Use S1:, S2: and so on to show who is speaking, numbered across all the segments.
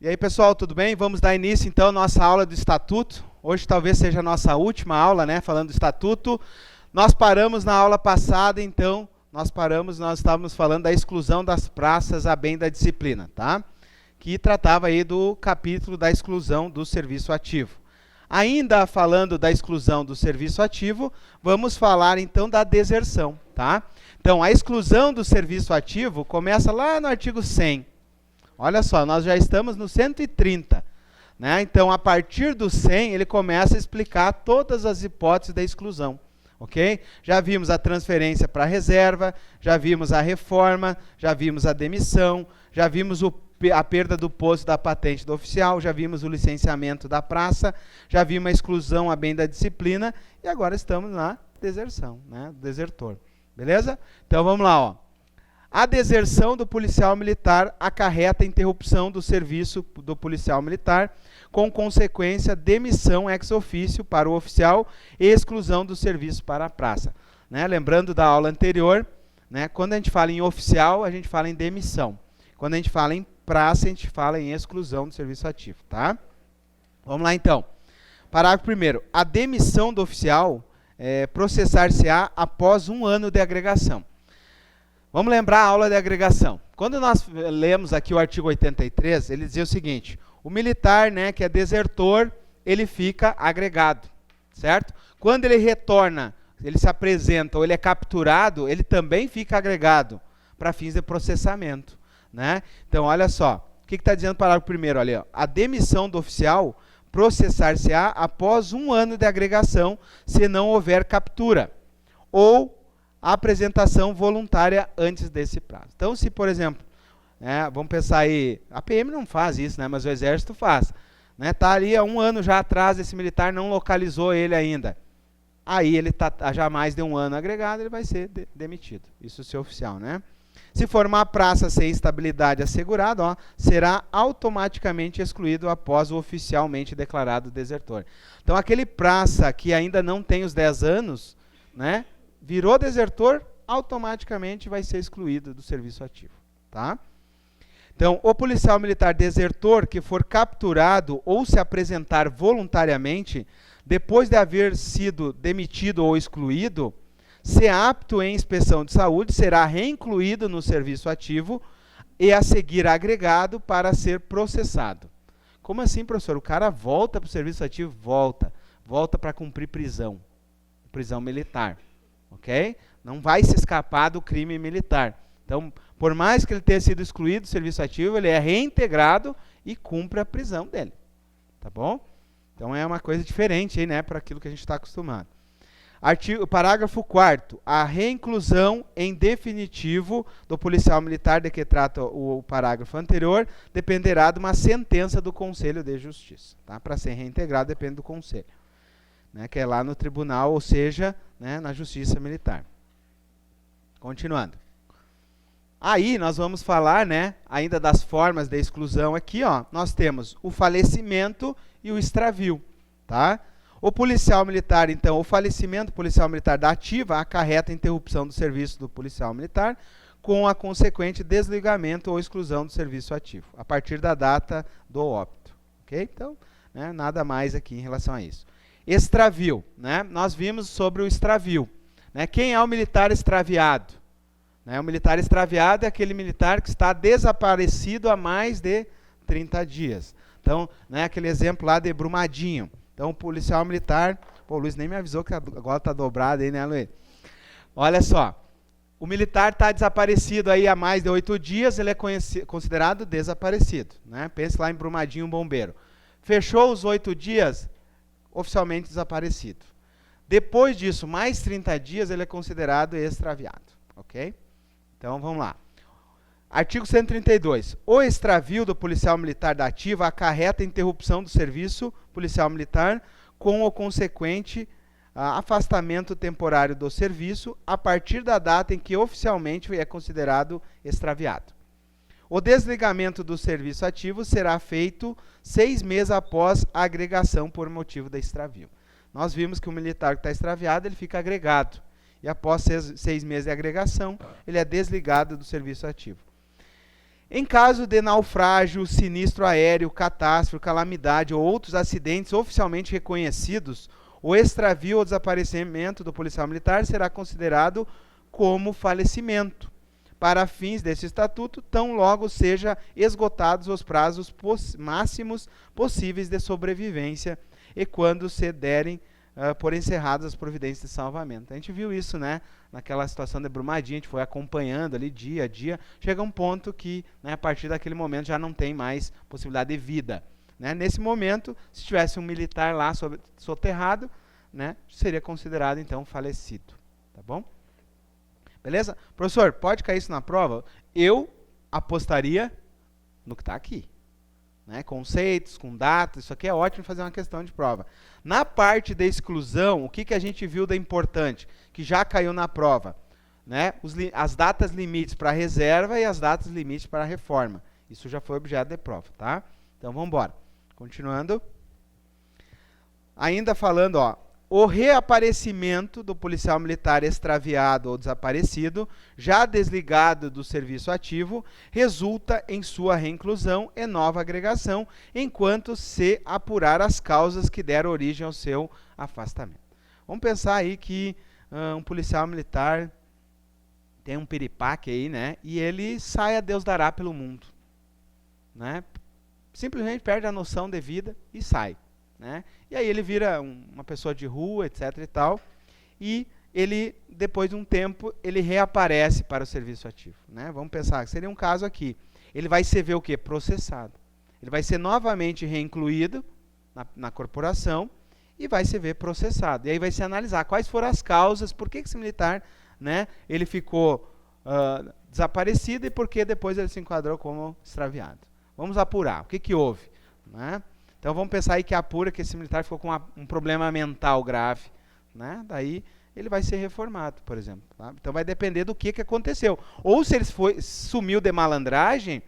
S1: E aí, pessoal, tudo bem? Vamos dar início, então, à nossa aula do Estatuto. Hoje talvez seja a nossa última aula, né, falando do Estatuto. Nós paramos na aula passada, então, nós estávamos falando da exclusão das praças a bem da disciplina, tá? Que tratava aí do capítulo da exclusão do serviço ativo. Ainda falando da exclusão do serviço ativo, vamos falar, então, da deserção, tá? Então, a exclusão do serviço ativo começa lá no artigo 100. Olha só, nós já estamos no 130. Né? Então, a partir do 100, ele começa a explicar todas as hipóteses da exclusão. Ok? Já vimos a transferência para a reserva, já vimos a reforma, já vimos a demissão, já vimos a perda do posto da patente do oficial, já vimos o licenciamento da praça, já vimos a exclusão a bem da disciplina, e agora estamos na deserção, né? Desertor. Beleza? Então, vamos lá, ó. A deserção do policial militar acarreta a interrupção do serviço do policial militar, com consequência demissão ex officio para o oficial e exclusão do serviço para a praça. Né? Lembrando da aula anterior, né? Quando a gente fala em oficial, a gente fala em demissão. Quando a gente fala em praça, a gente fala em exclusão do serviço ativo. Tá? Vamos lá então. Parágrafo 1º. A demissão do oficial processar-se-á após 1 ano de agregação. Vamos lembrar a aula de agregação. Quando nós lemos aqui o artigo 83, ele dizia o seguinte: o militar, né, que é desertor, ele fica agregado, certo? Quando ele retorna, ele se apresenta ou ele é capturado, ele também fica agregado para fins de processamento, né? Então, olha só, o que está dizendo o parágrafo 1º ali? Ó? A demissão do oficial processar-se-á após 1 ano de agregação, se não houver captura, ou a apresentação voluntária antes desse prazo. Então, se, por exemplo, vamos pensar aí, a PM não faz isso, né, mas o Exército faz. Está ali há 1 ano já atrás, esse militar não localizou ele ainda. Aí ele está já há mais de 1 ano agregado, ele vai ser demitido. Isso se oficial, né? Se for uma praça sem estabilidade assegurada, ó, será automaticamente excluído após o oficialmente declarado desertor. Então, aquele praça que ainda não tem os 10 anos, né, virou desertor, automaticamente vai ser excluído do serviço ativo. Tá? Então, o policial militar desertor que for capturado ou se apresentar voluntariamente, depois de haver sido demitido ou excluído, se apto em inspeção de saúde, será reincluído no serviço ativo e a seguir agregado para ser processado. Como assim, professor? O cara volta para o serviço ativo? Volta para cumprir prisão militar. Ok? Não vai se escapar do crime militar. Então, por mais que ele tenha sido excluído do serviço ativo, ele é reintegrado e cumpre a prisão dele. Tá bom? Então, é uma coisa diferente aí, né, para aquilo que a gente está acostumado. Parágrafo 4º. A reinclusão em definitivo do policial militar de que trata o parágrafo anterior dependerá de uma sentença do Conselho de Justiça. Tá? Para ser reintegrado, depende do Conselho. Né, que é lá no tribunal, ou seja, né, na Justiça Militar. Continuando. Aí nós vamos falar, né, ainda das formas de exclusão aqui, ó. Nós temos o falecimento e o extravio, tá? O policial militar, então, o falecimento do policial militar da ativa acarreta a interrupção do serviço do policial militar com a consequente desligamento ou exclusão do serviço ativo, a partir da data do óbito. Ok? Então, né, nada mais aqui em relação a isso. Extravio, né? Nós vimos sobre o extravio. Né? Quem é o militar extraviado? Né? O militar extraviado é aquele militar que está desaparecido há mais de 30 dias. Então, né, aquele exemplo lá de Brumadinho. Então, o policial militar... Pô, o Luiz nem me avisou que agora está dobrado aí, né, Luiz? Olha só. O militar está desaparecido aí há mais de 8 dias, ele é considerado desaparecido. Né? Pense lá em Brumadinho, um bombeiro. Fechou os 8 dias... oficialmente desaparecido. Depois disso, mais 30 dias, ele é considerado extraviado. Ok? Então, vamos lá. Artigo 132. O extravio do policial militar da ativa acarreta a interrupção do serviço policial militar com o consequente afastamento temporário do serviço a partir da data em que oficialmente é considerado extraviado. O desligamento do serviço ativo será feito 6 meses após a agregação por motivo da extravio. Nós vimos que o militar que está extraviado, ele fica agregado. E após 6 meses de agregação, ele é desligado do serviço ativo. Em caso de naufrágio, sinistro aéreo, catástrofe, calamidade ou outros acidentes oficialmente reconhecidos, o extravio ou desaparecimento do policial militar será considerado como falecimento, para fins desse estatuto, tão logo seja esgotados os prazos máximos possíveis de sobrevivência e quando se derem por encerradas as providências de salvamento. A gente viu isso, né, naquela situação de Brumadinho, a gente foi acompanhando ali dia a dia, chega um ponto que, né, a partir daquele momento já não tem mais possibilidade de vida. Né? Nesse momento, se tivesse um militar lá soterrado, né, seria considerado então falecido. Tá bom? Beleza? Professor, pode cair isso na prova? Eu apostaria no que está aqui. Né? Conceitos, com datas, isso aqui é ótimo fazer uma questão de prova. Na parte da exclusão, o que a gente viu da importante? Que já caiu na prova. Né? As datas limites para a reserva e as datas limites para a reforma. Isso já foi objeto de prova. Tá? Então, vamos embora. Continuando. Ainda falando, ó. O reaparecimento do policial militar extraviado ou desaparecido, já desligado do serviço ativo, resulta em sua reinclusão e nova agregação, enquanto se apurar as causas que deram origem ao seu afastamento. Vamos pensar aí que um policial militar tem um piripaque aí, né? E ele sai a Deus dará pelo mundo. Né? Simplesmente perde a noção de vida e sai. Né? E aí ele vira uma pessoa de rua, etc. e tal, e ele, depois de um tempo, ele reaparece para o serviço ativo. Né? Vamos pensar, seria um caso aqui. Ele vai ser ver o quê? Processado. Ele vai ser novamente reincluído na corporação e vai ser ver processado. E aí vai se analisar quais foram as causas, por que esse militar, né, ele ficou desaparecido e por que depois ele se enquadrou como extraviado. Vamos apurar, o que houve? Né? Então vamos pensar aí que apura que esse militar ficou com um problema mental grave. Né? Daí ele vai ser reformado, por exemplo. Tá? Então vai depender do que aconteceu. Ou se ele sumiu de malandragem,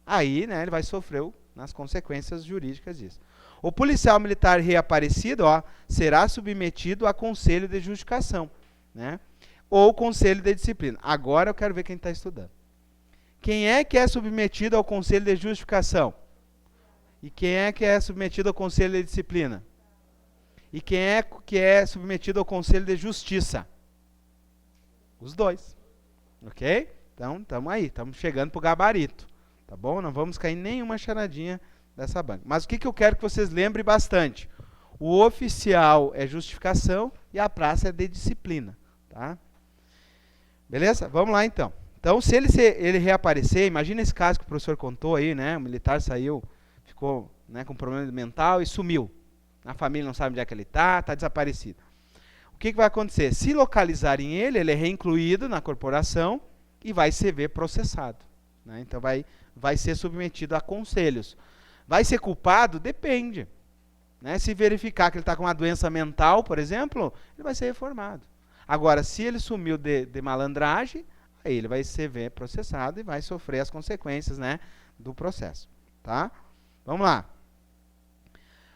S1: aí, né, ele vai sofrer nas consequências jurídicas disso. O policial militar reaparecido, ó, será submetido a conselho de justificação. Né? Ou conselho de disciplina. Agora eu quero ver quem está estudando. Quem é que é submetido ao conselho de justificação? E quem é que é submetido ao conselho de disciplina? E quem é que é submetido ao conselho de justiça? Os dois. Ok? Então, estamos aí, estamos chegando para o gabarito. Tá bom? Não vamos cair em nenhuma charadinha dessa banca. Mas o que eu quero que vocês lembrem bastante? O oficial é justificação e a praça é de disciplina. Tá? Beleza? Vamos lá, então. Então, se ele reaparecer, imagina esse caso que o professor contou aí, né? O militar saiu... ficou, né, com problema mental e sumiu. A família não sabe onde é que ele está desaparecido. O que vai acontecer? Se localizarem ele é reincluído na corporação e vai ser processado. Né? Então vai ser submetido a conselhos. Vai ser culpado? Depende. Né? Se verificar que ele está com uma doença mental, por exemplo, ele vai ser reformado. Agora, se ele sumiu de malandragem, aí ele vai ser processado e vai sofrer as consequências, né, do processo. Tá? Vamos lá.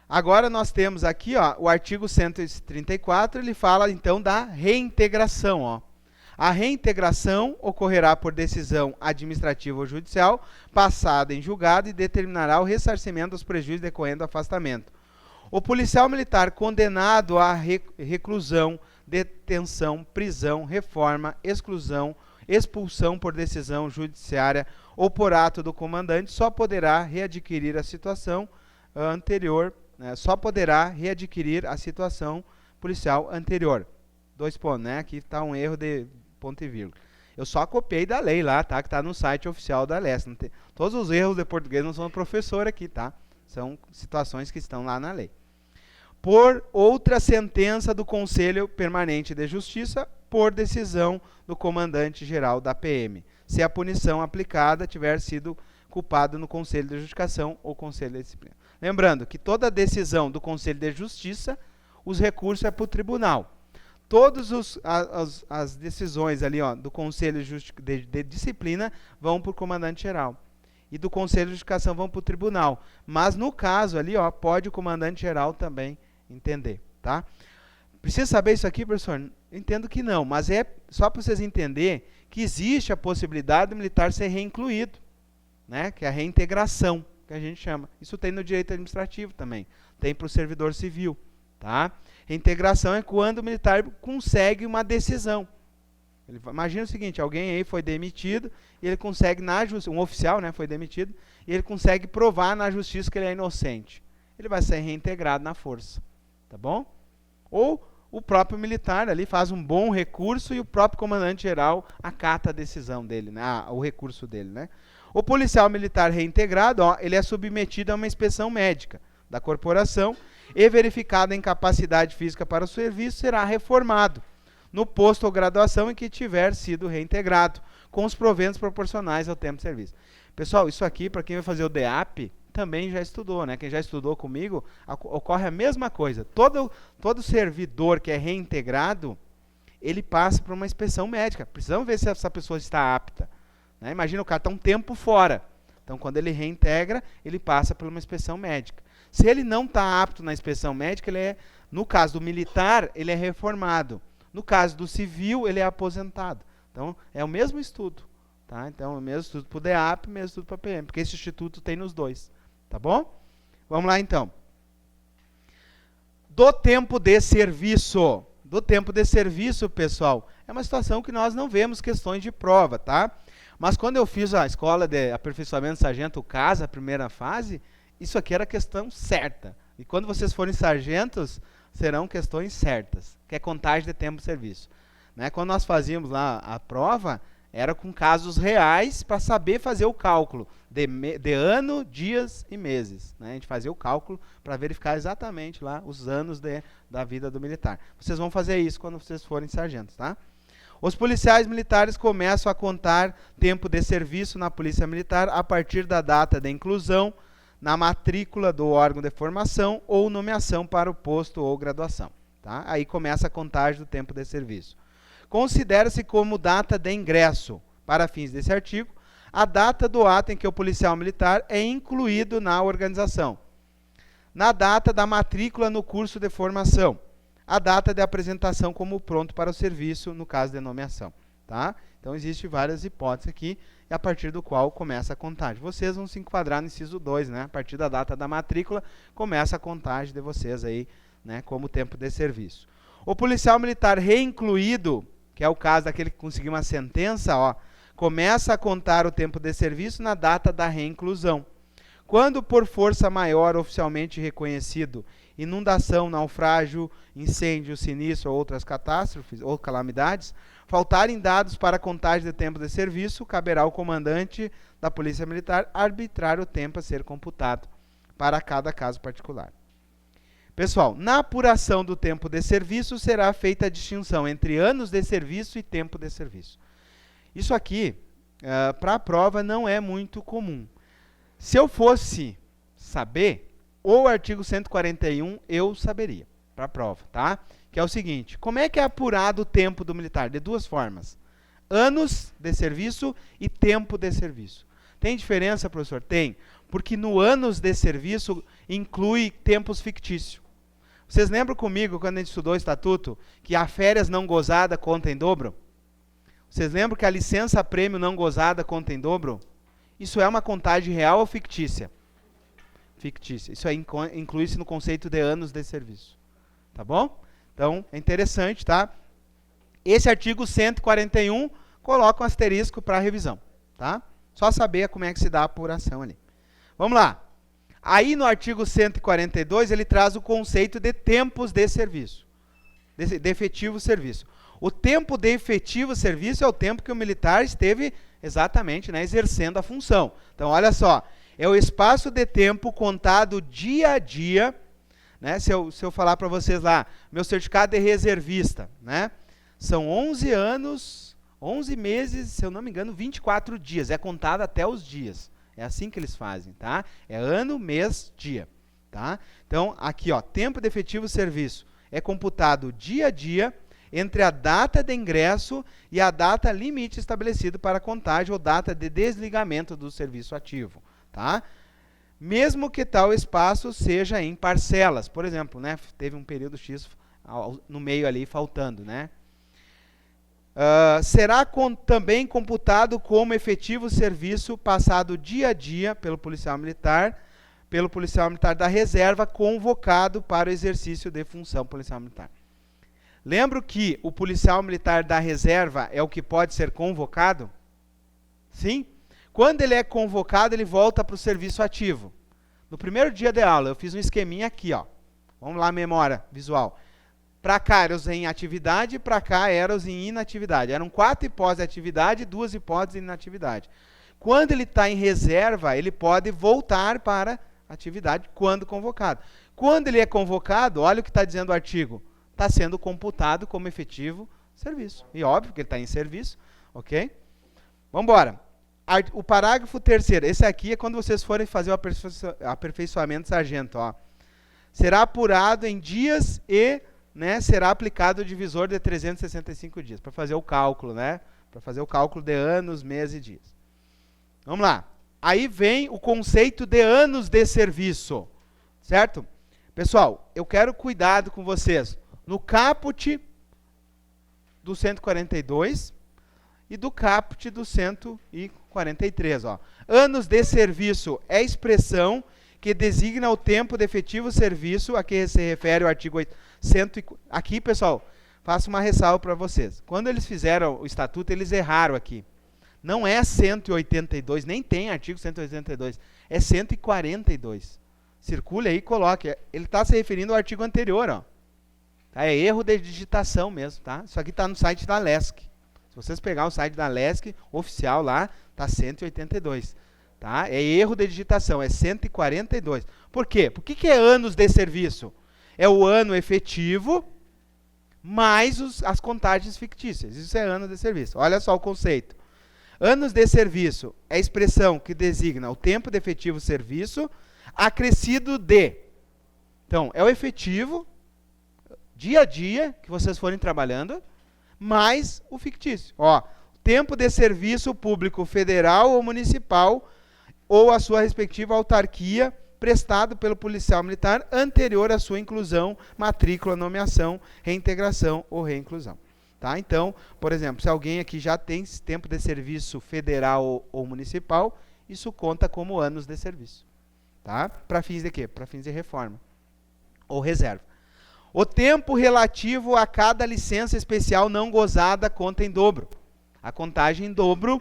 S1: Agora nós temos aqui, ó, o artigo 134, ele fala então da reintegração. Ó. A reintegração ocorrerá por decisão administrativa ou judicial, passada em julgado e determinará o ressarcimento dos prejuízos decorrendo do afastamento. O policial militar condenado à reclusão, detenção, prisão, reforma, exclusão, expulsão por decisão judiciária ou por ato do comandante só poderá readquirir a situação anterior, só poderá readquirir a situação policial anterior. 2 pontos, né? Aqui está um erro de ponto e vírgula. Eu só copiei da lei lá, tá? Que está no site oficial da LES. Todos os erros de português não são do professor aqui, tá? São situações que estão lá na lei. Por outra sentença do Conselho Permanente de Justiça, por decisão do comandante-geral da PM, se a punição aplicada tiver sido culpado no Conselho de Justificação ou Conselho de Disciplina. Lembrando que toda decisão do Conselho de Justiça, os recursos é para o tribunal. Todas as decisões ali, ó, do Conselho de Disciplina vão para o comandante-geral. E do Conselho de Justificação vão para o tribunal. Mas no caso ali, ó, pode o comandante-geral também entender. Tá? Precisa saber isso aqui, professor? Eu entendo que não, mas é só para vocês entenderem que existe a possibilidade do militar ser reincluído. né, que é a reintegração, que a gente chama. Isso tem no direito administrativo também, tem para o servidor civil. Tá? Reintegração é quando o militar consegue uma decisão. Imagina o seguinte, alguém aí foi demitido, e ele consegue, um oficial, né, foi demitido, e ele consegue provar na justiça que ele é inocente. Ele vai ser reintegrado na força. Tá bom? Ou o próprio militar ali faz um bom recurso e o próprio comandante-geral acata a decisão dele, né, o recurso dele. Né? O policial militar reintegrado, ele é submetido a uma inspeção médica da corporação e verificada a incapacidade física para o serviço, será reformado no posto ou graduação em que tiver sido reintegrado, com os proventos proporcionais ao tempo de serviço. Pessoal, isso aqui, para quem vai fazer o DEAP, também já estudou, né? Quem já estudou comigo, ocorre a mesma coisa. Todo servidor que é reintegrado, ele passa por uma inspeção médica. Precisamos ver se essa pessoa está apta. Né? Imagina, o cara está um tempo fora. Então, quando ele reintegra, ele passa por uma inspeção médica. Se ele não está apto na inspeção médica, no caso do militar, ele é reformado. No caso do civil, ele é aposentado. Então, é o mesmo estudo. Tá? Então, é o mesmo estudo para o DEAP, o mesmo estudo para a PM, porque esse instituto tem nos dois. Tá bom? Vamos lá, então. Do tempo de serviço. Do tempo de serviço, pessoal, é uma situação que nós não vemos questões de prova, tá? Mas quando eu fiz a escola de aperfeiçoamento sargento CASA, a primeira fase, isso aqui era questão certa. E quando vocês forem sargentos, serão questões certas, que é contagem de tempo de serviço. Né? Quando nós fazíamos lá a prova, era com casos reais para saber fazer o cálculo de ano, dias e meses. Né? A gente fazia o cálculo para verificar exatamente lá os anos da vida do militar. Vocês vão fazer isso quando vocês forem sargentos, tá? Os policiais militares começam a contar tempo de serviço na Polícia Militar a partir da data de inclusão na matrícula do órgão de formação ou nomeação para o posto ou graduação. Tá? Aí começa a contagem do tempo de serviço. Considera-se como data de ingresso, para fins desse artigo, a data do ato em que o policial militar é incluído na organização, na data da matrícula no curso de formação, a data de apresentação como pronto para o serviço, no caso de nomeação. Tá? Então, existem várias hipóteses aqui, e a partir do qual começa a contagem. Vocês vão se enquadrar no inciso 2, né? A partir da data da matrícula, começa a contagem de vocês aí, né, como tempo de serviço. O policial militar reincluído, que é o caso daquele que conseguiu uma sentença, começa a contar o tempo de serviço na data da reinclusão. Quando por força maior oficialmente reconhecido, inundação, naufrágio, incêndio, sinistro ou outras catástrofes ou calamidades, faltarem dados para a contagem de tempo de serviço, caberá ao comandante da Polícia Militar arbitrar o tempo a ser computado para cada caso particular. Pessoal, na apuração do tempo de serviço será feita a distinção entre anos de serviço e tempo de serviço. Isso aqui, para a prova, não é muito comum. Se eu fosse saber, o artigo 141 eu saberia, para a prova, tá? Que é o seguinte, como é que é apurado o tempo do militar? De duas formas, anos de serviço e tempo de serviço. Tem diferença, professor? Tem, porque no anos de serviço inclui tempos fictícios. Vocês lembram comigo, quando a gente estudou o estatuto, que a férias não gozada conta em dobro? Vocês lembram que a licença-prêmio não gozada conta em dobro? Isso é uma contagem real ou fictícia? Fictícia. Isso aí inclui-se no conceito de anos de serviço. Tá bom? Então, é interessante, tá? Esse artigo 141 coloca um asterisco para revisão, tá? Só saber como é que se dá a apuração ali. Vamos lá. Aí no artigo 142 ele traz o conceito de tempos de serviço, de efetivo serviço. O tempo de efetivo serviço é o tempo que o militar esteve exatamente, né, exercendo a função. Então, olha só, é o espaço de tempo contado dia a dia, né? Se eu falar para vocês lá, meu certificado de reservista, né? São 11 anos, 11 meses, se eu não me engano, 24 dias. É contado até os dias. É assim que eles fazem, tá? É ano, mês, dia, tá? Então, aqui, ó, tempo de efetivo serviço é computado dia a dia entre a data de ingresso e a data limite estabelecido para a contagem ou data de desligamento do serviço ativo, tá? Mesmo que tal espaço seja em parcelas, por exemplo, né, teve um período X no meio ali faltando, né? será também computado como efetivo serviço passado dia a dia pelo policial militar da reserva convocado para o exercício de função policial militar. Lembro que o policial militar da reserva é o que pode ser convocado? Sim? Quando ele é convocado, ele volta para o serviço ativo. No primeiro dia de aula, eu fiz um esqueminha aqui, ó. Vamos lá, memória visual. Para cá era os em atividade, para cá era os em inatividade. Eram 4 hipóteses de atividade e 2 hipóteses de inatividade. Quando ele está em reserva, ele pode voltar para atividade quando convocado. Quando ele é convocado, olha o que está dizendo o artigo. Está sendo computado como efetivo serviço. E óbvio que ele está em serviço, ok? Vamos embora. O parágrafo 3º, esse aqui é quando vocês forem fazer o aperfeiçoamento sargento. Ó. Será apurado em dias e será aplicado o divisor de 365 dias, para fazer o cálculo, para fazer o cálculo de anos, meses e dias. Vamos lá. Aí vem o conceito de anos de serviço, certo? Pessoal, eu quero cuidado com vocês. No caput do 142 e do caput do 143. Ó. Anos de serviço é expressão que designa o tempo de efetivo serviço a que se refere o artigo 100. Aqui, pessoal, faço uma ressalva para vocês. Quando eles fizeram o estatuto, eles erraram aqui. Não é 182, nem tem artigo 182, é 142. Circule aí e coloque. Ele está se referindo ao artigo anterior, ó. Tá? É erro de digitação mesmo, tá? Isso aqui está no site da LESC. Se vocês pegar o site da LESC, oficial lá, está 182. Tá? É erro de digitação, é 142. Por quê? Por que é anos de serviço? É o ano efetivo mais as contagens fictícias. Isso é ano de serviço. Olha só o conceito. Anos de serviço é a expressão que designa o tempo de efetivo serviço acrescido de. Então, é o efetivo, dia a dia, que vocês forem trabalhando, mais o fictício. Ó, tempo de serviço público federal ou municipal ou a sua respectiva autarquia prestado pelo policial militar anterior à sua inclusão, matrícula, nomeação, reintegração ou reinclusão. Tá? Então, por exemplo, se alguém aqui já tem tempo de serviço federal ou municipal, isso conta como anos de serviço. Tá? Para fins de quê? Para fins de reforma ou reserva. O tempo relativo a cada licença especial não gozada conta em dobro. A contagem em dobro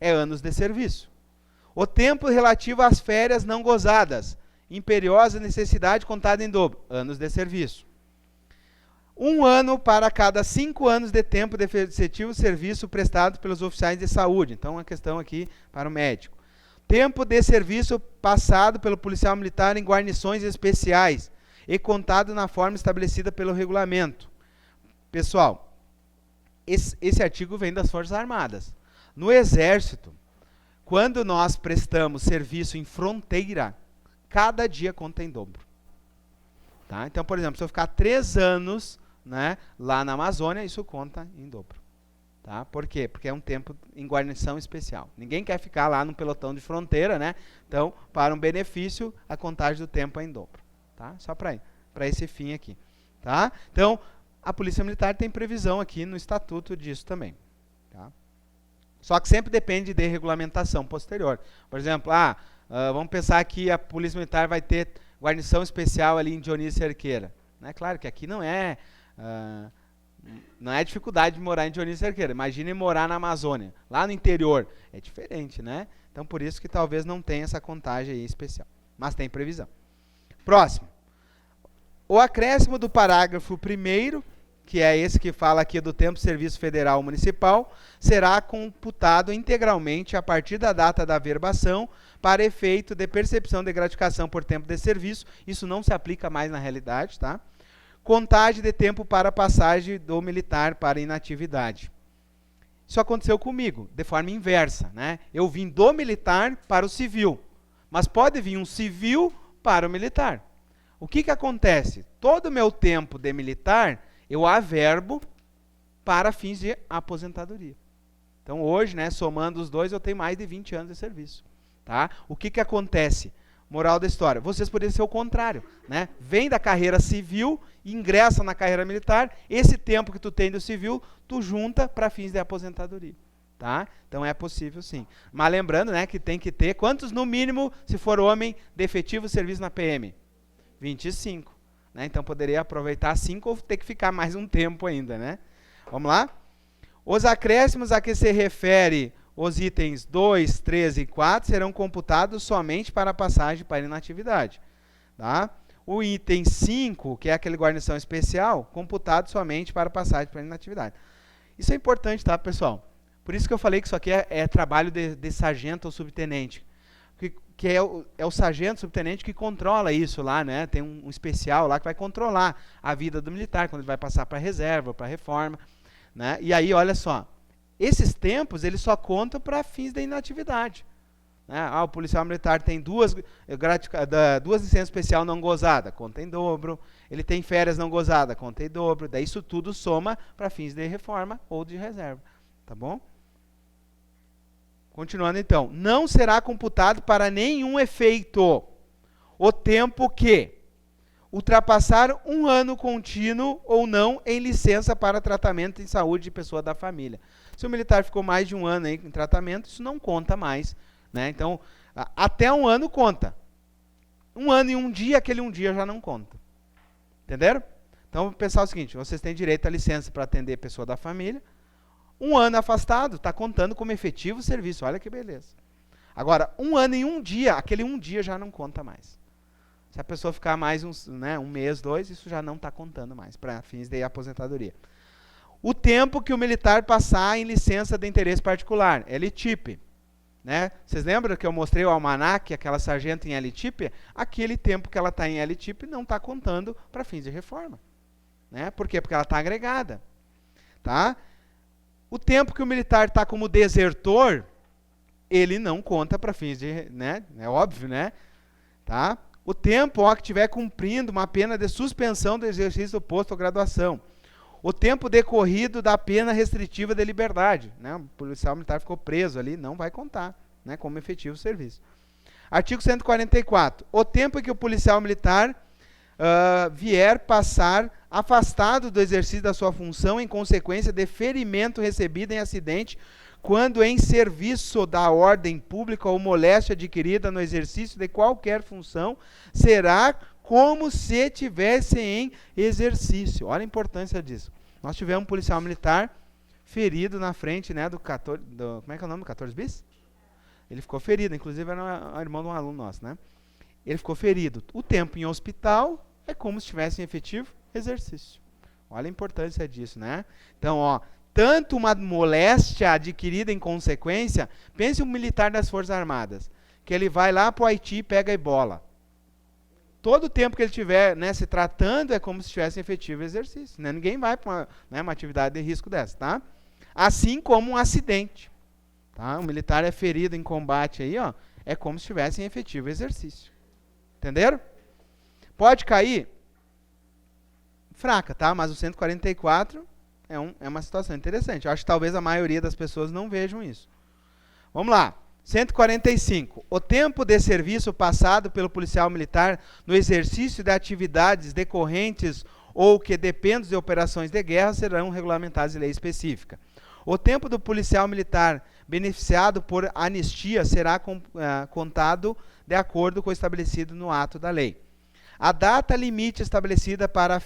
S1: é anos de serviço. O tempo relativo às férias não gozadas, imperiosa necessidade contada em dobro, anos de serviço. 1 ano para cada 5 anos de tempo de efetivo serviço prestado pelos oficiais de saúde. Então, uma questão aqui para o médico. Tempo de serviço passado pelo policial militar em guarnições especiais e contado na forma estabelecida pelo regulamento. Pessoal, esse artigo vem das Forças Armadas. No Exército, quando nós prestamos serviço em fronteira, cada dia conta em dobro. Tá? Então, por exemplo, se eu ficar 3 anos lá na Amazônia, isso conta em dobro. Tá? Por quê? Porque é um tempo em guarnição especial. Ninguém quer ficar lá no pelotão de fronteira, né? Então, para um benefício, a contagem do tempo é em dobro. Tá? Só para esse fim aqui. Tá? Então, a Polícia Militar tem previsão aqui no estatuto disso também. Tá? Só que sempre depende de regulamentação posterior. Por exemplo, vamos pensar que a Polícia Militar vai ter guarnição especial ali em Dionísio Cerqueira. Né? Claro que aqui não é dificuldade de morar em Dionísio Cerqueira. Imagine morar na Amazônia, lá no interior. É diferente, né? Então, por isso que talvez não tenha essa contagem aí especial. Mas tem previsão. Próximo. O acréscimo do parágrafo 1º, que é esse que fala aqui do tempo de serviço federal ou municipal, será computado integralmente a partir da data da averbação para efeito de percepção de gratificação por tempo de serviço. Isso não se aplica mais na realidade, tá? Contagem de tempo para passagem do militar para inatividade. Isso aconteceu comigo, de forma inversa, né? Eu vim do militar para o civil, mas pode vir um civil para o militar. O que acontece? Todo o meu tempo de militar, eu averbo para fins de aposentadoria. Então, hoje, somando os dois, eu tenho mais de 20 anos de serviço. Tá? O que acontece? Moral da história. Vocês poderiam ser o contrário, né? Vem da carreira civil, ingressa na carreira militar, esse tempo que tu tem do civil, tu junta para fins de aposentadoria. Tá? Então é possível sim. Mas lembrando, né, que tem que ter, quantos no mínimo, se for homem, de efetivo serviço na PM? 25. Né? Então poderia aproveitar 5 ou ter que ficar mais um tempo ainda, né? Vamos lá? Os acréscimos a que se refere os itens 2, 3 e 4 serão computados somente para a passagem para inatividade. Tá? O item 5, que é aquele guarnição especial, computado somente para a passagem para inatividade. Isso é importante, tá, pessoal? Por isso que eu falei que isso aqui é trabalho de sargento ou subtenente. Que é o sargento, subtenente que controla isso lá, né? Tem um especial lá que vai controlar a vida do militar, quando ele vai passar para reserva, para reforma. Né? E aí, olha só, esses tempos eles só contam para fins da inatividade. Né? O policial militar tem duas licenças especiais não gozadas, conta em dobro. Ele tem férias não gozadas, conta em dobro. Daí isso tudo soma para fins de reforma ou de reserva. Tá bom? Continuando então. Não será computado para nenhum efeito o tempo que ultrapassar 1 ano contínuo ou não em licença para tratamento em saúde de pessoa da família. Se o militar ficou mais de 1 ano aí em tratamento, isso não conta mais. Né? Então, até 1 ano conta. 1 ano e 1 dia, aquele 1 dia já não conta. Entenderam? Então, vou pensar o seguinte, vocês têm direito à licença para atender pessoa da família. 1 ano afastado, está contando como efetivo serviço. Olha que beleza. Agora, 1 ano e 1 dia, aquele 1 dia já não conta mais. Se a pessoa ficar mais um mês, 2, isso já não está contando mais, para fins de aposentadoria. O tempo que o militar passar em licença de interesse particular, LTIP. Né? Vocês lembram que eu mostrei o almanaque, aquela sargento em LTIP? Aquele tempo que ela está em LTIP não está contando para fins de reforma. Né? Por quê? Porque ela está agregada. Tá? O tempo que o militar está como desertor, ele não conta para fins de... Né? É óbvio, né? Tá? O tempo que estiver cumprindo uma pena de suspensão do exercício do posto ou graduação. O tempo decorrido da pena restritiva de liberdade. Né? O policial militar ficou preso ali, não vai contar, né, como efetivo serviço. Artigo 144. O tempo em que o policial militar vier passar afastado do exercício da sua função em consequência de ferimento recebido em acidente, quando em serviço da ordem pública ou moléstia adquirida no exercício de qualquer função, será como se tivesse em exercício. Olha a importância disso. Nós tivemos um policial militar ferido na frente, né, do 14, como é que é o nome do 14 bis? Ele ficou ferido, inclusive era irmão de um aluno nosso, né? Ele ficou ferido. O tempo em hospital é como se estivesse em efetivo exercício. Olha a importância disso, né? Então, ó, tanto uma moléstia adquirida em consequência, pense um militar das Forças Armadas, que ele vai lá para o Haiti e pega ebola. Todo o tempo que ele estiver, né, se tratando é como se estivesse em efetivo exercício. Né? Ninguém vai para uma atividade de risco dessa. Tá? Assim como um acidente. Tá? O militar é ferido em combate, aí, ó, é como se estivesse em efetivo exercício. Entenderam? Pode cair? Fraca, tá? Mas o 144... É uma situação interessante. Eu acho que talvez a maioria das pessoas não vejam isso. Vamos lá. 145. O tempo de serviço passado pelo policial militar no exercício de atividades decorrentes ou que dependem de operações de guerra serão regulamentados em lei específica. O tempo do policial militar beneficiado por anistia será contado de acordo com o estabelecido no ato da lei. A data limite estabelecida para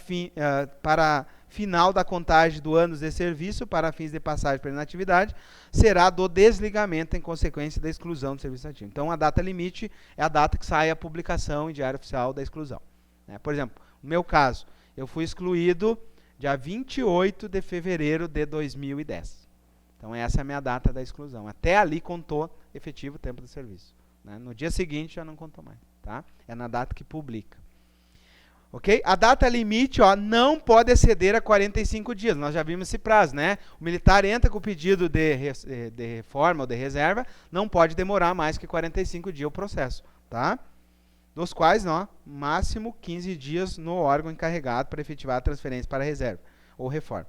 S1: final da contagem do anos de serviço para fins de passagem para inatividade será do desligamento em consequência da exclusão do serviço ativo. Então, a data limite é a data que sai a publicação em Diário Oficial da exclusão. Né? Por exemplo, no meu caso, eu fui excluído dia 28 de fevereiro de 2010. Então, essa é a minha data da exclusão. Até ali contou efetivo tempo do serviço. Né? No dia seguinte, já não contou mais. Tá? É na data que publica. Okay? A data limite, ó, não pode exceder a 45 dias. Nós já vimos esse prazo, né? O militar entra com o pedido de reforma ou de reserva, não pode demorar mais que 45 dias o processo, tá? Dos quais, ó, máximo 15 dias no órgão encarregado para efetivar a transferência para reserva ou reforma.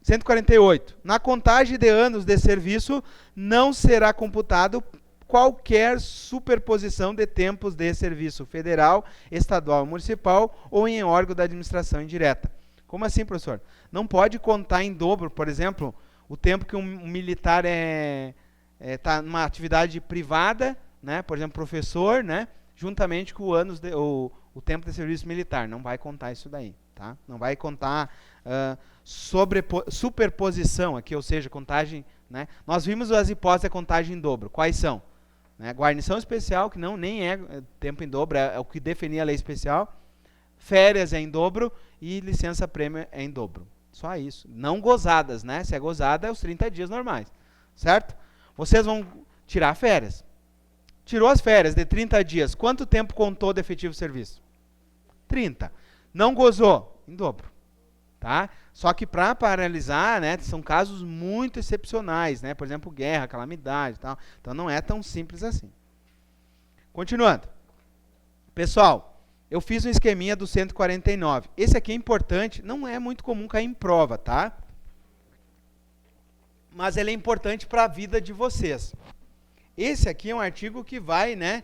S1: 148. Na contagem de anos de serviço, não será computado qualquer superposição de tempos de serviço federal, estadual, municipal ou em órgão da administração indireta. Como assim, professor? Não pode contar em dobro, por exemplo, o tempo que um militar está numa atividade privada, né, por exemplo, professor, né, juntamente com o tempo de serviço militar. Não vai contar isso daí. Tá? Não vai contar superposição aqui, ou seja, contagem. Né? Nós vimos as hipóteses de contagem em dobro. Quais são? Né? Guarnição especial, que nem é tempo em dobro, é o que definia a lei especial. Férias é em dobro e licença-prêmio é em dobro. Só isso. Não gozadas, né? Se é gozada, é os 30 dias normais. Certo? Vocês vão tirar férias. Tirou as férias de 30 dias. Quanto tempo contou de efetivo serviço? 30. Não gozou? Em dobro. Tá? Só que para paralisar, né, são casos muito excepcionais. Né? Por exemplo, guerra, calamidade e tal. Então não é tão simples assim. Continuando. Pessoal, eu fiz um esqueminha do 149. Esse aqui é importante, não é muito comum cair em prova, tá? Mas ele é importante para a vida de vocês. Esse aqui é um artigo que vai, né,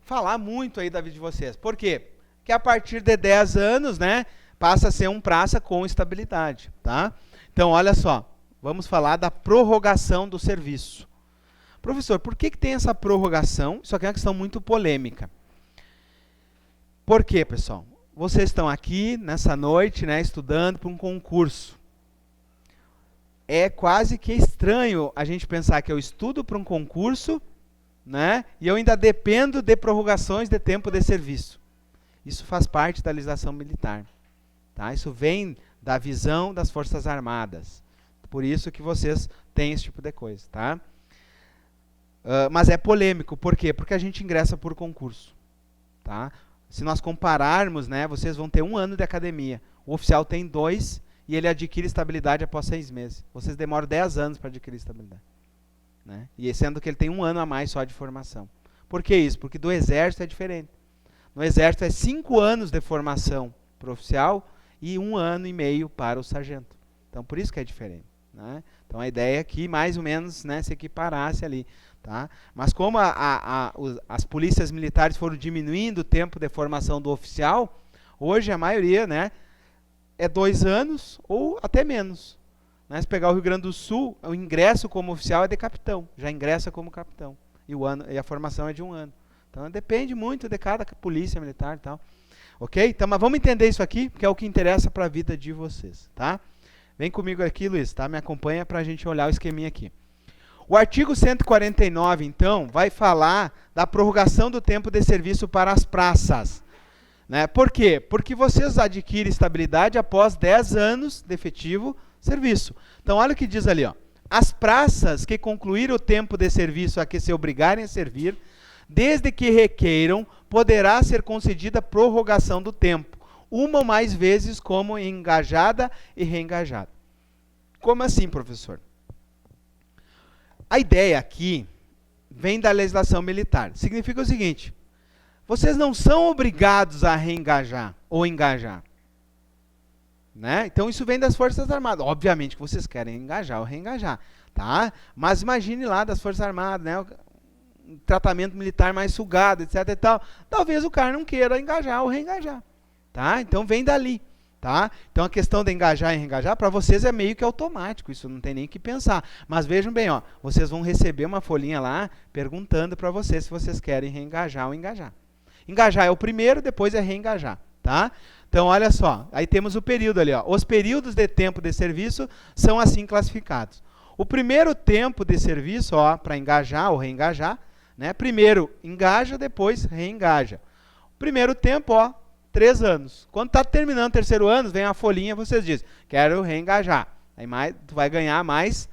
S1: falar muito aí da vida de vocês. Por quê? Porque a partir de 10 anos, né, passa a ser um praça com estabilidade, tá? Então, olha só, vamos falar da prorrogação do serviço. Professor, por que tem essa prorrogação? Isso aqui é uma questão muito polêmica. Por quê, pessoal? Vocês estão aqui nessa noite, né, estudando para um concurso. É quase que estranho a gente pensar que eu estudo para um concurso, né, e eu ainda dependo de prorrogações de tempo de serviço. Isso faz parte da legislação militar. Tá? Isso vem da visão das Forças Armadas. Por isso que vocês têm esse tipo de coisa. Tá? Mas é polêmico. Por quê? Porque a gente ingressa por concurso. Tá? Se nós compararmos, né, vocês vão ter 1 ano de academia. O oficial tem 2 e ele adquire estabilidade após 6 meses. Vocês demoram 10 anos para adquirir estabilidade. Né? E sendo que ele tem 1 ano a mais só de formação. Por que isso? Porque do Exército é diferente. No Exército é 5 anos de formação para o oficial e 1 ano e meio para o sargento. Então, por isso que é diferente. Né? Então, a ideia é que mais ou menos, né, se equiparasse ali. Tá? Mas como as polícias militares foram diminuindo o tempo de formação do oficial, hoje a maioria, né, é 2 anos ou até menos. Né? Se pegar o Rio Grande do Sul, o ingresso como oficial é de capitão, já ingressa como capitão. E a formação é de 1 ano. Então depende muito de cada polícia militar e tal. Ok? Então, mas vamos entender isso aqui, porque é o que interessa para a vida de vocês. Tá? Vem comigo aqui, Luiz, tá? Me acompanha para a gente olhar o esqueminha aqui. O artigo 149, então, vai falar da prorrogação do tempo de serviço para as praças. Né? Por quê? Porque vocês adquirem estabilidade após 10 anos de efetivo serviço. Então, olha o que diz ali. Ó. As praças que concluíram o tempo de serviço a que se obrigarem a servir, desde que requeiram, poderá ser concedida prorrogação do tempo, 1 ou mais vezes como engajada e reengajada. Como assim, professor? A ideia aqui vem da legislação militar. Significa o seguinte, vocês não são obrigados a reengajar ou engajar. Né? Então isso vem das Forças Armadas. Obviamente que vocês querem engajar ou reengajar. Tá? Mas imagine lá das Forças Armadas, né? Um tratamento militar mais sugado, etc. E tal. Talvez o cara não queira engajar ou reengajar. Tá? Então vem dali. Tá? Então a questão de engajar e reengajar, para vocês é meio que automático, isso não tem nem que pensar. Mas vejam bem, ó, vocês vão receber uma folhinha lá perguntando para vocês se vocês querem reengajar ou engajar. Engajar é o primeiro, depois é reengajar. Tá? Então olha só, aí temos o período ali. Ó. Os períodos de tempo de serviço são assim classificados. O primeiro tempo de serviço, para engajar ou reengajar, né? Primeiro engaja, depois reengaja. O primeiro tempo, 3 anos. Quando está terminando o 3º ano, vem a folhinha, vocês dizem, quero reengajar. Aí tu vai ganhar mais,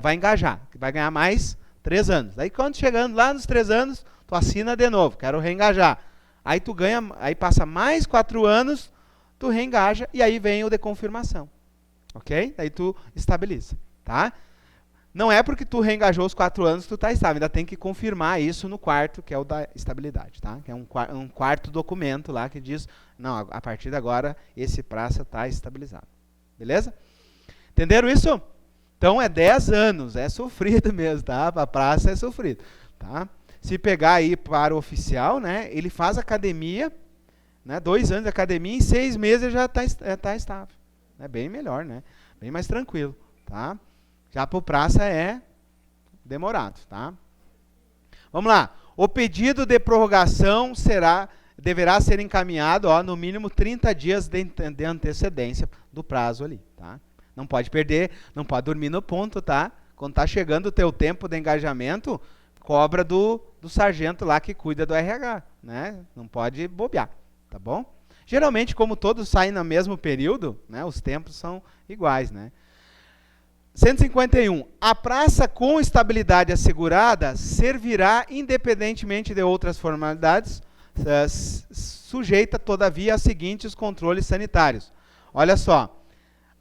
S1: vai engajar, vai ganhar mais 3 anos. Aí quando chegando lá nos 3 anos, tu assina de novo, quero reengajar. Aí tu ganha, aí passa mais 4 anos, tu reengaja e aí vem o de confirmação. Ok? Aí tu estabiliza. Tá? Não é porque tu reengajou os 4 anos que tu está estável, ainda tem que confirmar isso no quarto, que é o da estabilidade, tá? Que é um quarto documento lá que diz, não, a partir de agora esse praça está estabilizado. Beleza? Entenderam isso? Então é 10 anos, é sofrido mesmo, tá? A praça é sofrido, tá? Se pegar aí para o oficial, né, ele faz academia, né, 2 anos de academia, em 6 meses ele já está estável. É bem melhor, né? Bem mais tranquilo, tá? Já para o praça é demorado, tá? Vamos lá. O pedido de prorrogação deverá ser encaminhado, no mínimo 30 dias de antecedência do prazo ali, tá? Não pode perder, não pode dormir no ponto, tá? Quando está chegando o teu tempo de engajamento, cobra do sargento lá que cuida do RH, né? Não pode bobear, tá bom? Geralmente, como todos saem no mesmo período, né, os tempos são iguais, né? 151. A praça com estabilidade assegurada servirá independentemente de outras formalidades, sujeita, todavia, aos seguintes controles sanitários. Olha só.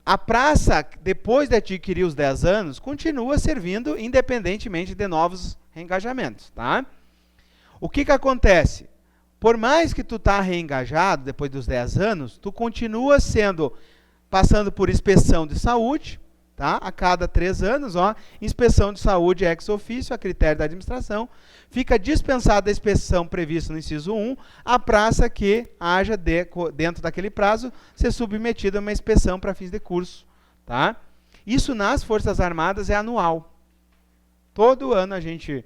S1: A praça, depois de adquirir os 10 anos, continua servindo independentemente de novos reengajamentos, tá? O que acontece? Por mais que tu tá reengajado depois dos 10 anos, tu continua passando por inspeção de saúde, tá? A cada 3 anos, inspeção de saúde ex officio, a critério da administração. Fica dispensada a inspeção prevista no inciso 1, a praça que haja dentro daquele prazo ser submetida a uma inspeção para fins de curso, tá? Isso nas Forças Armadas é anual. Todo ano a gente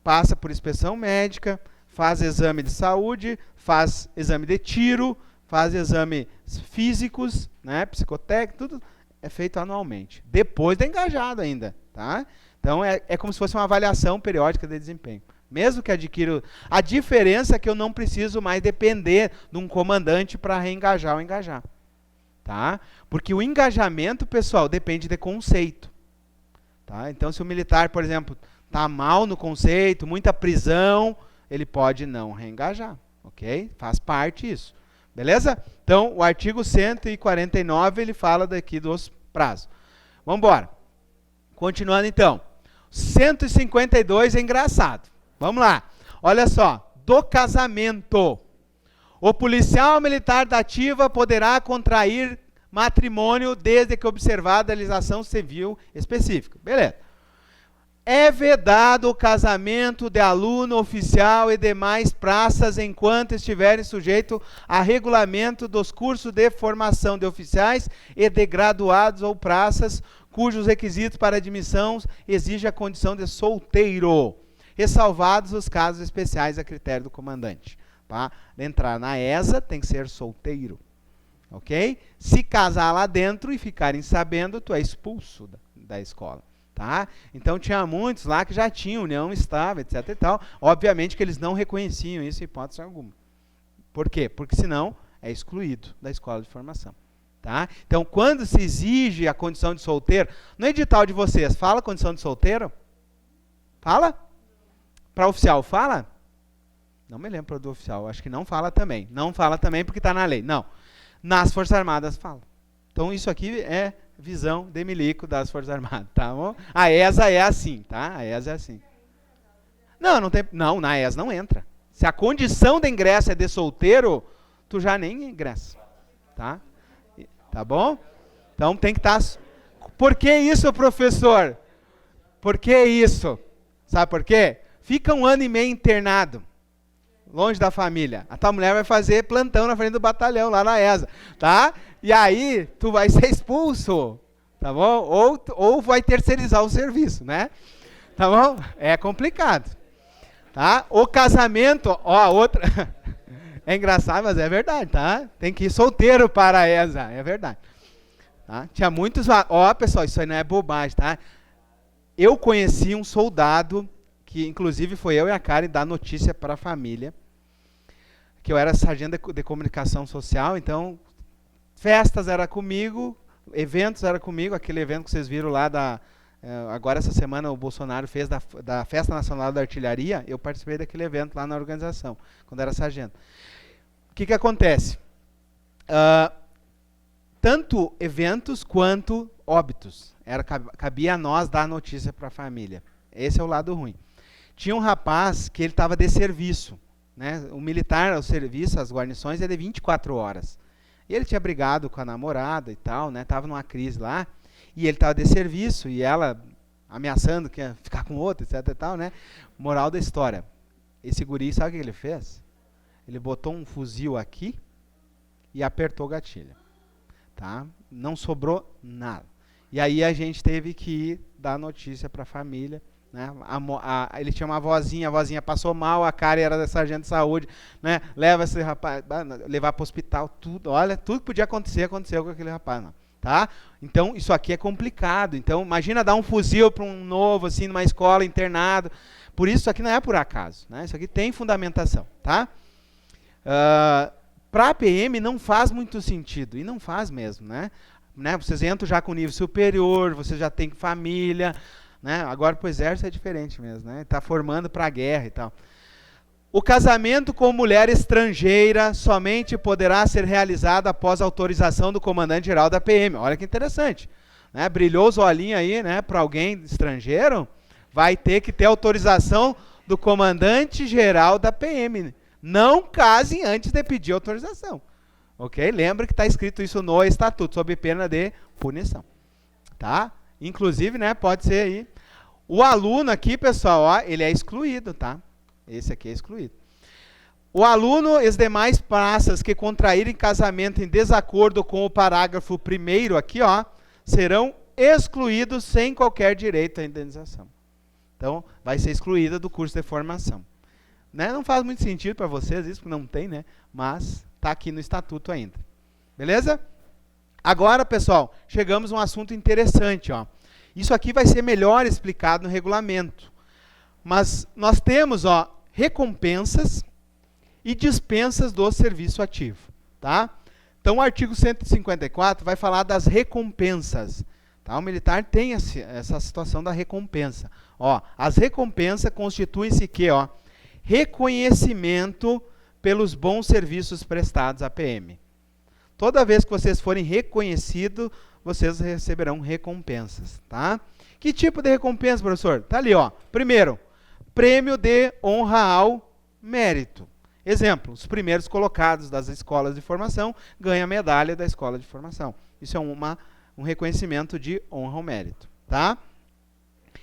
S1: passa por inspeção médica, faz exame de saúde, faz exame de tiro, faz exames físicos, né, psicotécnico, tudo é feito anualmente. Depois de engajado ainda, tá? Então, é como se fosse uma avaliação periódica de desempenho. Mesmo que adquira... A diferença é que eu não preciso mais depender de um comandante para reengajar ou engajar. Tá? Porque o engajamento, pessoal, depende de conceito. Tá? Então, se o militar, por exemplo, está mal no conceito, muita prisão, ele pode não reengajar. Ok? Faz parte isso. Beleza? Então, o artigo 149, ele fala daqui dos prazos. Vamos embora. Continuando, então. 152 é engraçado. Vamos lá. Olha só. Do casamento. O policial militar da ativa poderá contrair matrimônio desde que observada a legislação civil específica. Beleza. É vedado o casamento de aluno oficial e demais praças enquanto estiverem sujeitos a regulamento dos cursos de formação de oficiais e de graduados ou praças cujos requisitos para admissão exigem a condição de solteiro, ressalvados os casos especiais a critério do comandante. Para entrar na ESA tem que ser solteiro. Ok? Se casar lá dentro e ficarem sabendo, tu é expulso da escola. Tá? Então tinha muitos lá que já tinham união estável, etc. e tal. Obviamente que eles não reconheciam isso em hipótese alguma. Por quê? Porque senão é excluído da escola de formação. Tá? Então, quando se exige a condição de solteiro, no edital de vocês, fala condição de solteiro? Fala? Para oficial, fala? Não me lembro do oficial, acho que não fala também. Não fala também porque está na lei. Não. Nas Forças Armadas fala. Então, isso aqui é visão de milico das Forças Armadas, tá bom? A ESA é assim, tá? A ESA é assim. Não, na ESA não entra. Se a condição de ingresso é de solteiro, tu já nem ingressa, tá? Tá bom? Então tem que estar... Por que isso, professor? Por que isso? Sabe por quê? Fica 1 ano e meio internado, longe da família. A tua mulher vai fazer plantão na frente do batalhão, lá na ESA, tá? E aí, tu vai ser expulso, tá bom? Ou vai terceirizar o serviço, né? Tá bom? É complicado. Tá? O casamento, outra... É engraçado, mas é verdade, tá? Tem que ir solteiro para a ESA, é verdade. Tá? Tinha muitos... pessoal, isso aí não é bobagem, tá? Eu conheci um soldado, que inclusive foi eu e a Karen dar notícia para a família, que eu era sargento de comunicação social, então festas era comigo, eventos era comigo, aquele evento que vocês viram lá agora essa semana o Bolsonaro fez da Festa Nacional da Artilharia, eu participei daquele evento lá na organização, quando era sargento. O que acontece? Tanto eventos quanto óbitos. Cabia a nós dar notícia para a família. Esse é o lado ruim. Tinha um rapaz que ele estava de serviço. Né? O militar, o serviço, as guarnições, é de 24 horas. E ele tinha brigado com a namorada e tal, né? Tava numa crise lá. E ele estava de serviço e ela ameaçando que ia ficar com outro, etc e tal, né? Moral da história. Esse guri, sabe o que ele fez? Ele botou um fuzil aqui e apertou o gatilho. Tá? Não sobrou nada. E aí a gente teve que ir dar notícia para a família. Né? Ele tinha uma avózinha, a avózinha passou mal, a cara era da sargento de saúde, né? Leva esse rapaz, levar para o hospital, tudo. Olha, tudo que podia acontecer, aconteceu com aquele rapaz. Não. Tá? Então, isso aqui é complicado. Então, imagina dar um fuzil para um novo, assim, numa escola, internado. Por isso aqui não é por acaso. Né? Isso aqui tem fundamentação. Tá? Para a PM não faz muito sentido, e não faz mesmo. Né? Vocês entram já com nível superior, vocês já têm família. Né? Agora, para o exército é diferente mesmo. Está formando para a guerra e tal. O casamento com mulher estrangeira somente poderá ser realizado após autorização do comandante-geral da PM. Olha que interessante. Né? Brilhou os olhinhos aí, né, para alguém estrangeiro, vai ter que ter autorização do comandante-geral da PM. Não casem antes de pedir autorização. Ok? Lembra que está escrito isso no estatuto, sob pena de punição. Tá? Inclusive, né, pode ser aí. O aluno aqui, pessoal, ó, ele é excluído, tá? Esse aqui é excluído. O aluno e as demais praças que contraírem casamento em desacordo com o parágrafo 1º aqui, ó, serão excluídos sem qualquer direito à indenização. Então, vai ser excluída do curso de formação. Né? Não faz muito sentido para vocês isso, porque não tem, né? Mas está aqui no estatuto ainda. Beleza? Agora, pessoal, chegamos a um assunto interessante, ó. Isso aqui vai ser melhor explicado no regulamento. Mas nós temos, ó, recompensas e dispensas do serviço ativo. Tá? Então, o artigo 154 vai falar das recompensas. Tá? O militar tem essa situação da recompensa. Ó, as recompensas constituem-se que, ó, reconhecimento pelos bons serviços prestados à PM. Toda vez que vocês forem reconhecidos, vocês receberão recompensas. Tá? Que tipo de recompensa, professor? Tá ali, ó. Primeiro, prêmio de honra ao mérito. Exemplo, os primeiros colocados das escolas de formação ganham a medalha da escola de formação. Isso é um reconhecimento de honra ao mérito. Tá?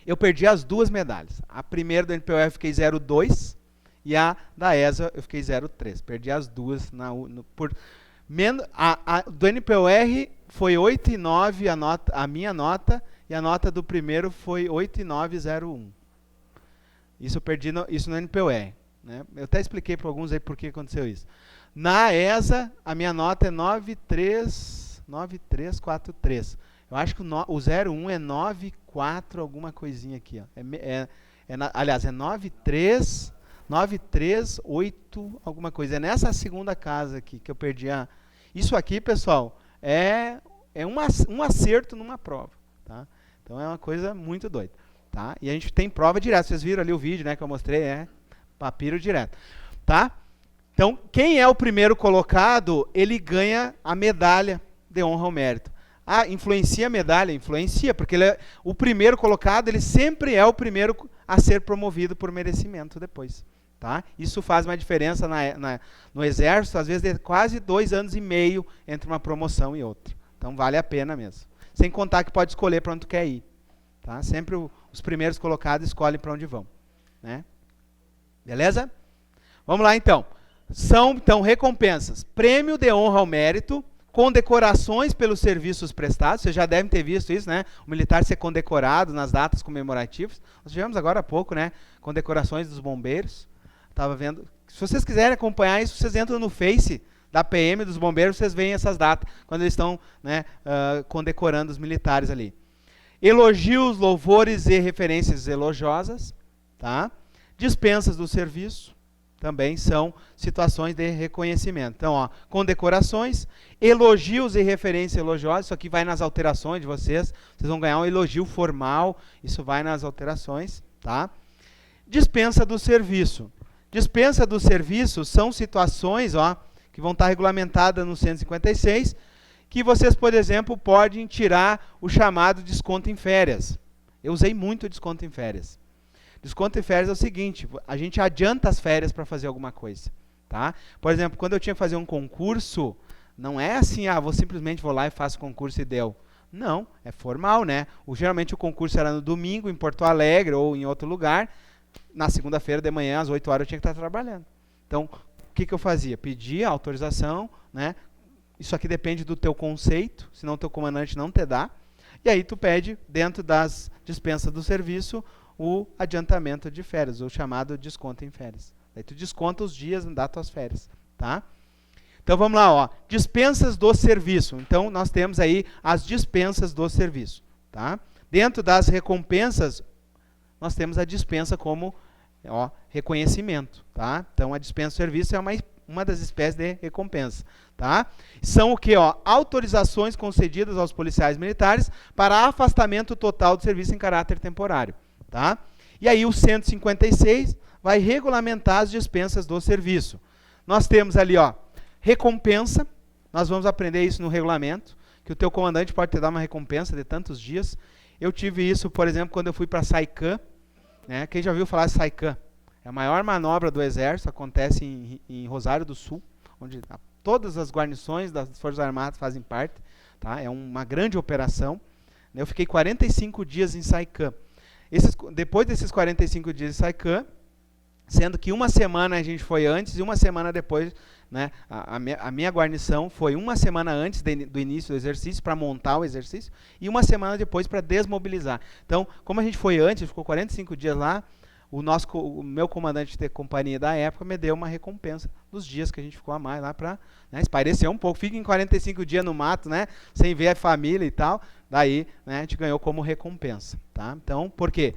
S1: Eu perdi as duas medalhas. A primeira do NPOR eu fiquei 0,2 e a da ESA eu fiquei 0,3. Perdi as duas. Do NPOR foi 8,9 a minha nota e a nota do primeiro foi 8,901. Isso eu perdi isso no NPOR. Né? Eu até expliquei para alguns aí por que aconteceu isso. Na ESA, a minha nota é 9343. Eu acho que o 01 é 94 alguma coisinha aqui. Ó. Aliás, é 938 alguma coisa. É nessa segunda casa aqui que eu perdi a... Isso aqui, pessoal, é um acerto numa prova. Tá? Então é uma coisa muito doida. Tá? E a gente tem prova direta. Vocês viram ali o vídeo, né, que eu mostrei? Papiro direto. Tá? Então, quem é o primeiro colocado, ele ganha a medalha de honra ao mérito. Ah, influencia a medalha? Influencia, porque o primeiro colocado, ele sempre é o primeiro a ser promovido por merecimento depois. Tá? Isso faz uma diferença no Exército, às vezes de quase 2 anos e meio entre uma promoção e outra. Então, vale a pena mesmo. Sem contar que pode escolher para onde tu quer ir. Tá? Sempre os primeiros colocados escolhem para onde vão. Né? Beleza? Vamos lá, então. São, então, recompensas. Prêmio de honra ao mérito, condecorações pelos serviços prestados. Vocês já devem ter visto isso, né? O militar ser condecorado nas datas comemorativas. Nós tivemos agora há pouco, né? Condecorações dos bombeiros. Estava vendo. Se vocês quiserem acompanhar isso, vocês entram no Face da PM, dos bombeiros, vocês veem essas datas, quando eles estão, né, condecorando os militares ali. Elogios, louvores e referências elogiosas. Tá? Dispensas do serviço. Também são situações de reconhecimento. Então, ó, condecorações, elogios e referência elogiosa, isso aqui vai nas alterações de vocês vão ganhar um elogio formal, isso vai nas alterações. Tá? Dispensa do serviço. Dispensa do serviço são situações, ó, que vão estar regulamentadas no 156, que vocês, por exemplo, podem tirar o chamado desconto em férias. Eu usei muito desconto em férias. Desconto em férias é o seguinte, a gente adianta as férias para fazer alguma coisa. Tá? Por exemplo, quando eu tinha que fazer um concurso, não é assim, vou simplesmente lá e faço o concurso e deu. Não, é formal, né? Geralmente o concurso era no domingo, em Porto Alegre ou em outro lugar. Na segunda-feira de manhã, às 8 horas, eu tinha que estar trabalhando. Então, o que eu fazia? Pedia autorização, né? Isso aqui depende do teu conceito, senão o teu comandante não te dá. E aí tu pede, dentro das dispensas do serviço, o adiantamento de férias, o chamado desconto em férias. Aí tu desconta os dias das tuas férias, tá? Então vamos lá, ó. Dispensas do serviço. Então nós temos aí as dispensas do serviço, tá? Dentro das recompensas, nós temos a dispensa como, ó, reconhecimento, tá? Então a dispensa do serviço é uma das espécies de recompensa, tá? São o que, ó? Autorizações concedidas aos policiais militares para afastamento total do serviço em caráter temporário, tá? E aí o 156 vai regulamentar as dispensas do serviço. Nós temos ali, ó, recompensa. Nós vamos aprender isso no regulamento, que o teu comandante pode te dar uma recompensa de tantos dias. Eu tive isso, por exemplo, quando eu fui para Saican, né? Quem já ouviu falar de Saican? É a maior manobra do Exército, acontece em Rosário do Sul, onde todas as guarnições das Forças Armadas fazem parte, tá? É uma grande operação. Eu fiquei 45 dias em Saican. Depois desses 45 dias em Saican, sendo que uma semana a gente foi antes e uma semana depois, né, a minha guarnição foi uma semana antes do início do exercício para montar o exercício e uma semana depois para desmobilizar. Então, como a gente foi antes, ficou 45 dias lá, o meu comandante de companhia da época me deu uma recompensa dos dias que a gente ficou a mais lá para, né, espairecer um pouco. Fica em 45 dias no mato, né, sem ver a família e tal. Daí, né, a gente ganhou como recompensa, tá? Então, por quê?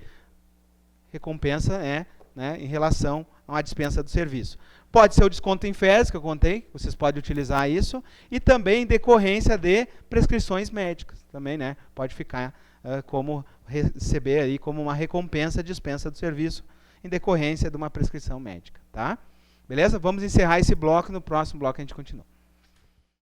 S1: Recompensa é, né, em relação a uma dispensa do serviço. Pode ser o desconto em férias, que eu contei, vocês podem utilizar isso, e também em decorrência de prescrições médicas, também, né, pode ficar como receber aí como uma recompensa a dispensa do serviço em decorrência de uma prescrição médica, tá? Beleza? Vamos encerrar esse bloco, no próximo bloco a gente continua.